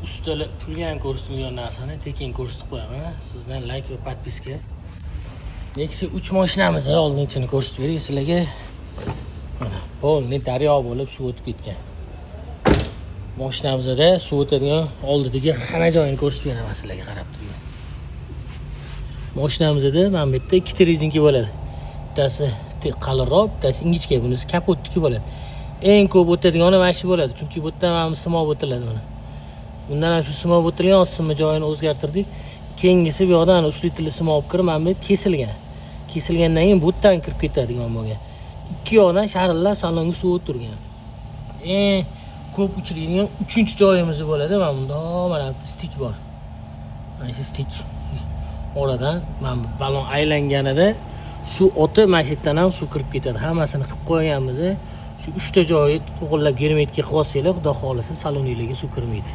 ustalar pulga ham ko'rsatilgan narsani tekin ko'rsatib qo'yaman. Sizdan like va podpiska. Nexia 3 mashinamiz oldin ichini ko'rsatib bering sizlarga. Mana polni daryo bo'lib suv o'tib ketgan. Mashinamizda suv o'tadigan oldidagi hamma joyini ko'rsatib beraman sizlarga qarab turing. Mashinamizda mana bu yerda ikkita rezinka bo'ladi. Bittasi qalinroq, bittasi ingichka, bunisi kapotniki bo'ladi. Eng ko'p o'tadigani mana shu bo'ladi, chunki bu yerda mana simov o'tiladi mana. Bundan ham shu simov o'tilgan osma joyini o'zgartirdik. Keyingisi bu yoqdan uslitilli simov kirib, mana bu kesilgan. Kesilgandan keyin bu yerdan kirib ketadigan bo'lgan. Ikki yoqdan sharillab salonga suv o'tirgan. Ko'p uchraydigan 3-joyimiz bo'ladi. Mana bunda mana stik bor. Mana shu stik oradan mana bu balon aylanganida suv o'tib, mana shu yerdan ham suv kirib ketadi. Hammasini qilib qo'yganmiz. Shu 3 ta joyi to'g'rilab germetikga qilib olsanglar, xudo xolisa saloningizga suv kirmaydi.